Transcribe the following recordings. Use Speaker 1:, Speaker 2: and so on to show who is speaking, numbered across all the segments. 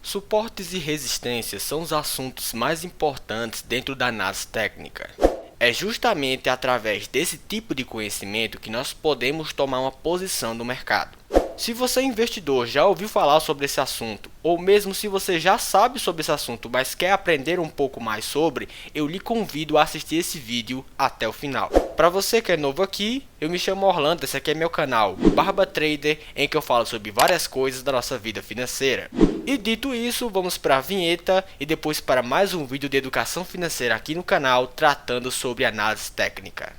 Speaker 1: Suportes e resistências são os assuntos mais importantes dentro da análise técnica. É justamente através desse tipo de conhecimento que nós podemos tomar uma posição no mercado. Se você, investidor, já ouviu falar sobre esse assunto, ou mesmo se você já sabe sobre esse assunto, mas quer aprender um pouco mais sobre, eu lhe convido a assistir esse vídeo até o final. Para você que é novo aqui, eu me chamo Orlando, esse aqui é meu canal, Barba Trader, em que eu falo sobre várias coisas da nossa vida financeira. E dito isso, vamos para a vinheta e depois para mais um vídeo de educação financeira aqui no canal, tratando sobre análise técnica.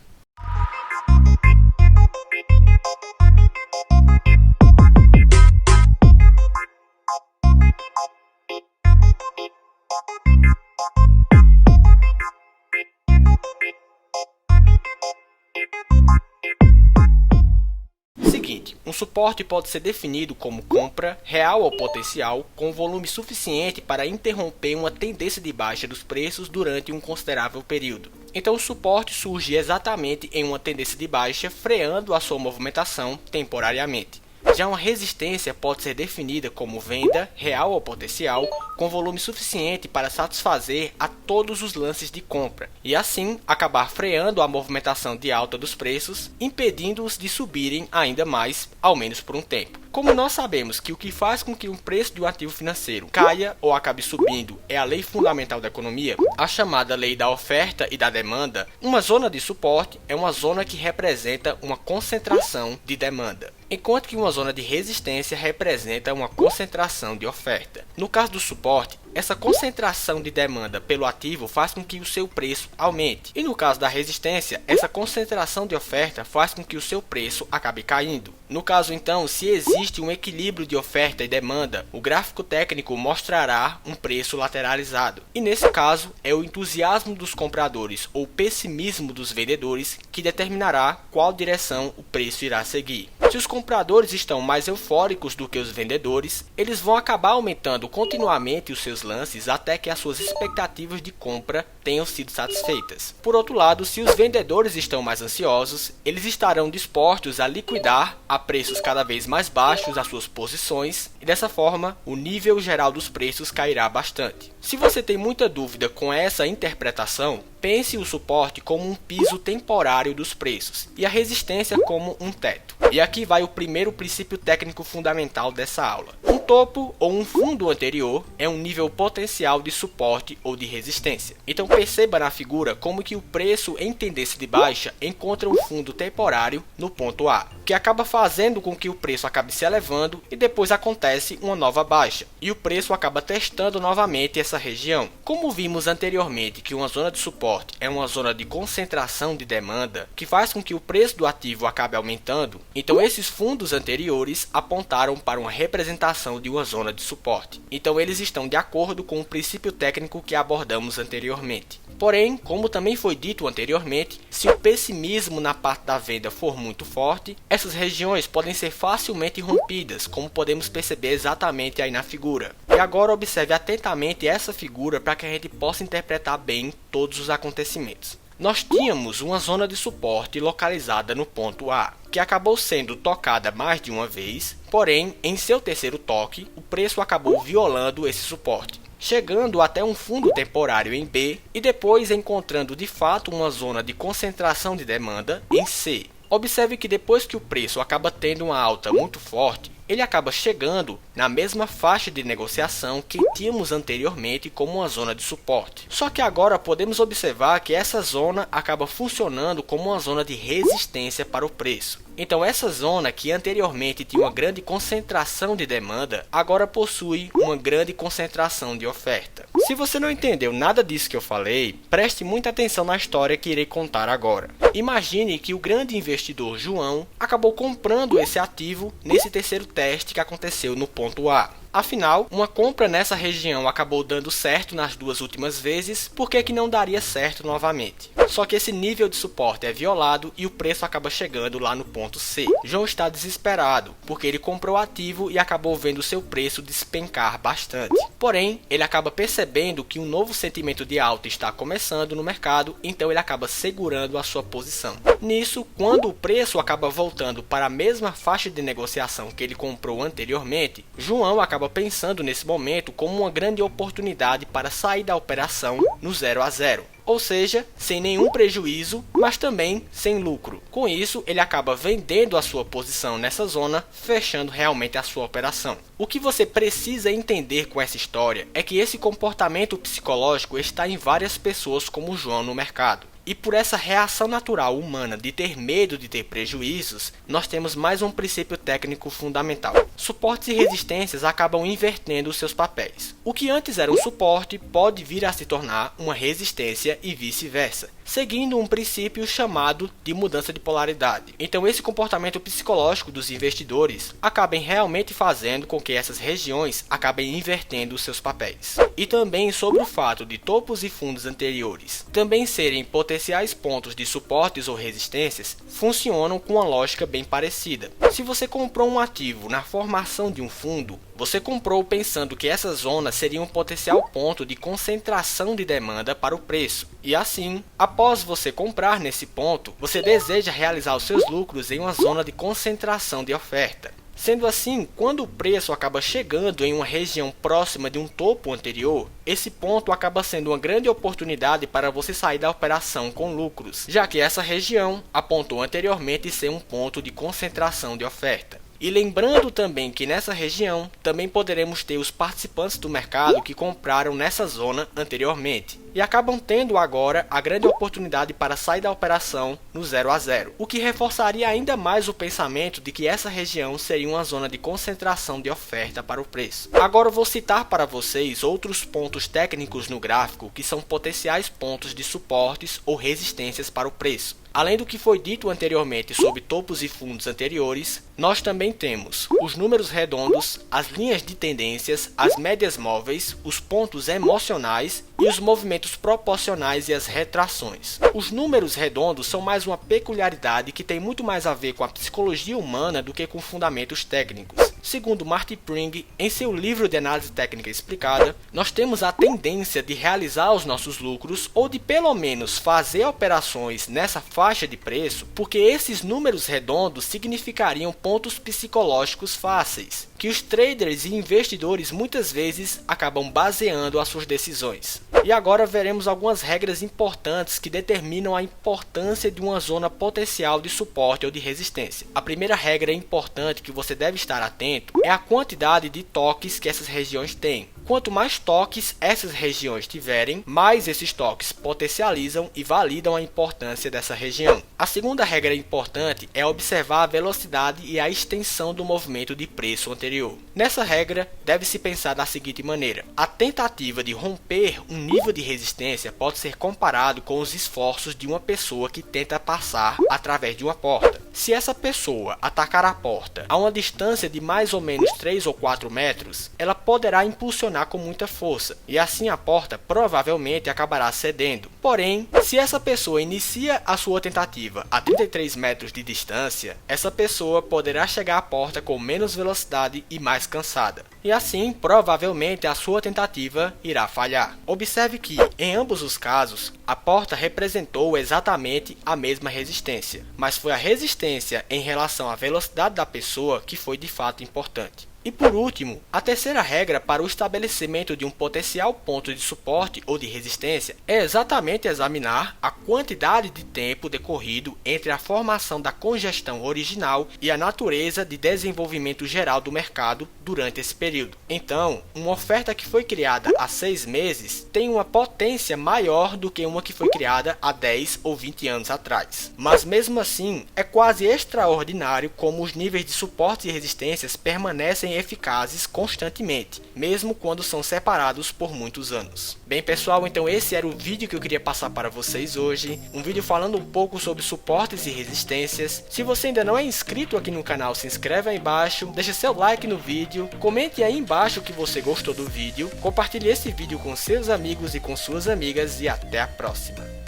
Speaker 1: Seguinte, um suporte pode ser definido como compra, real ou potencial, com volume suficiente para interromper uma tendência de baixa dos preços durante um considerável período. Então o suporte surge exatamente em uma tendência de baixa, freando a sua movimentação temporariamente. Já uma resistência pode ser definida como venda, real ou potencial, com volume suficiente para satisfazer a todos os lances de compra, e assim acabar freando a movimentação de alta dos preços, impedindo-os de subirem ainda mais, ao menos por um tempo. Como nós sabemos que o que faz com que um preço de um ativo financeiro caia ou acabe subindo é a lei fundamental da economia, a chamada lei da oferta e da demanda, uma zona de suporte é uma zona que representa uma concentração de demanda, enquanto que uma zona de resistência representa uma concentração de oferta. No caso do suporte, essa concentração de demanda pelo ativo faz com que o seu preço aumente. E no caso da resistência, essa concentração de oferta faz com que o seu preço acabe caindo. No caso então, se existe um equilíbrio de oferta e demanda, o gráfico técnico mostrará um preço lateralizado. E nesse caso, é o entusiasmo dos compradores ou pessimismo dos vendedores que determinará qual direção o preço irá seguir. Se os compradores estão mais eufóricos do que os vendedores, eles vão acabar aumentando continuamente os seus lances até que as suas expectativas de compra tenham sido satisfeitas. Por outro lado, se os vendedores estão mais ansiosos, eles estarão dispostos a liquidar a preços cada vez mais baixos as suas posições e dessa forma o nível geral dos preços cairá bastante. Se você tem muita dúvida com essa interpretação, pense o suporte como um piso temporário dos preços e a resistência como um teto. E aqui vai o primeiro princípio técnico fundamental dessa aula. Um topo ou um fundo anterior é um nível potencial de suporte ou de resistência. Então perceba na figura como que o preço em tendência de baixa encontra um fundo temporário no ponto A, que acaba fazendo com que o preço acabe se elevando e depois acontece uma nova baixa e o preço acaba testando novamente essa região. Como vimos anteriormente que uma zona de suporte é uma zona de concentração de demanda que faz com que o preço do ativo acabe aumentando, então esses fundos anteriores apontaram para uma representação de uma zona de suporte. Então eles estão de acordo com o princípio técnico que abordamos anteriormente. Porém, como também foi dito anteriormente, se o pessimismo na parte da venda for muito forte, essas regiões podem ser facilmente rompidas, como podemos perceber exatamente aí na figura. E agora observe atentamente essa figura para que a gente possa interpretar bem todos os acontecimentos. Nós tínhamos uma zona de suporte localizada no ponto A, que acabou sendo tocada mais de uma vez, porém, em seu terceiro toque, o preço acabou violando esse suporte, chegando até um fundo temporário em B e depois encontrando de fato uma zona de concentração de demanda em C. Observe que depois que o preço acaba tendo uma alta muito forte, ele acaba chegando na mesma faixa de negociação que tínhamos anteriormente como uma zona de suporte. Só que agora podemos observar que essa zona acaba funcionando como uma zona de resistência para o preço. Então essa zona que anteriormente tinha uma grande concentração de demanda, agora possui uma grande concentração de oferta. Se você não entendeu nada disso que eu falei, preste muita atenção na história que irei contar agora. Imagine que o grande investidor João acabou comprando esse ativo nesse terceiro teste que aconteceu no ponto A. Afinal, uma compra nessa região acabou dando certo nas duas últimas vezes, por que não daria certo novamente? Só que esse nível de suporte é violado e o preço acaba chegando lá no ponto C. João está desesperado, porque ele comprou o ativo e acabou vendo seu preço despencar bastante. Porém, ele acaba percebendo que um novo sentimento de alta está começando no mercado, então ele acaba segurando a sua posição. Nisso, quando o preço acaba voltando para a mesma faixa de negociação que ele comprou anteriormente, João acaba pensando nesse momento como uma grande oportunidade para sair da operação no 0 a 0. Ou seja, sem nenhum prejuízo, mas também sem lucro. Com isso, ele acaba vendendo a sua posição nessa zona, fechando realmente a sua operação. O que você precisa entender com essa história é que esse comportamento psicológico está em várias pessoas como João no mercado. E por essa reação natural humana de ter medo de ter prejuízos, nós temos mais um princípio técnico fundamental. Suportes e resistências acabam invertendo os seus papéis. O que antes era um suporte pode vir a se tornar uma resistência e vice-versa, seguindo um princípio chamado de mudança de polaridade. Então esse comportamento psicológico dos investidores acabem realmente fazendo com que essas regiões acabem invertendo os seus papéis. E também sobre o fato de topos e fundos anteriores também serem potenciais pontos de suportes ou resistências, funcionam com uma lógica bem parecida. Se você comprou um ativo na formação de um fundo, você comprou pensando que essa zona seria um potencial ponto de concentração de demanda para o preço. E assim, após você comprar nesse ponto, você deseja realizar os seus lucros em uma zona de concentração de oferta. Sendo assim, quando o preço acaba chegando em uma região próxima de um topo anterior, esse ponto acaba sendo uma grande oportunidade para você sair da operação com lucros, já que essa região apontou anteriormente ser um ponto de concentração de oferta. E lembrando também que nessa região também poderemos ter os participantes do mercado que compraram nessa zona anteriormente e acabam tendo agora a grande oportunidade para sair da operação no 0 a 0, o que reforçaria ainda mais o pensamento de que essa região seria uma zona de concentração de oferta para o preço. Agora eu vou citar para vocês outros pontos técnicos no gráfico que são potenciais pontos de suportes ou resistências para o preço. Além do que foi dito anteriormente sobre topos e fundos anteriores, nós também temos os números redondos, as linhas de tendências, as médias móveis, os pontos emocionais e os movimentos proporcionais e as retrações. Os números redondos são mais uma peculiaridade que tem muito mais a ver com a psicologia humana do que com fundamentos técnicos. Segundo Marty Pring, em seu livro de análise técnica explicada, nós temos a tendência de realizar os nossos lucros ou de pelo menos fazer operações nessa faixa de preço, porque esses números redondos significariam pontos psicológicos fáceis, que os traders e investidores muitas vezes acabam baseando as suas decisões. E agora veremos algumas regras importantes que determinam a importância de uma zona potencial de suporte ou de resistência. A primeira regra importante que você deve estar atento é a quantidade de toques que essas regiões têm. Quanto mais toques essas regiões tiverem, mais esses toques potencializam e validam a importância dessa região. A segunda regra importante é observar a velocidade e a extensão do movimento de preço anterior. Nessa regra, deve-se pensar da seguinte maneira: a tentativa de romper um nível de resistência pode ser comparado com os esforços de uma pessoa que tenta passar através de uma porta. Se essa pessoa atacar a porta a uma distância de mais ou menos 3 ou 4 metros, ela poderá impulsionar com muita força, e assim a porta provavelmente acabará cedendo. Porém, se essa pessoa inicia a sua tentativa a 33 metros de distância, essa pessoa poderá chegar à porta com menos velocidade e mais cansada. E assim, provavelmente a sua tentativa irá falhar. Observe que, em ambos os casos, a porta representou exatamente a mesma resistência, mas foi a resistência em relação à velocidade da pessoa que foi de fato importante. E por último, a terceira regra para o estabelecimento de um potencial ponto de suporte ou de resistência é exatamente examinar a quantidade de tempo decorrido entre a formação da congestão original e a natureza de desenvolvimento geral do mercado durante esse período. Então, uma oferta que foi criada há 6 meses tem uma potência maior do que uma que foi criada há 10 ou 20 anos atrás. Mas mesmo assim, é quase extraordinário como os níveis de suporte e resistências permanecem eficazes constantemente, mesmo quando são separados por muitos anos. Bem pessoal, então esse era o vídeo que eu queria passar para vocês hoje, um vídeo falando um pouco sobre suportes e resistências. Se você ainda não é inscrito aqui no canal, se inscreve aí embaixo, deixa seu like no vídeo, comente aí embaixo que você gostou do vídeo, compartilhe esse vídeo com seus amigos e com suas amigas e até a próxima.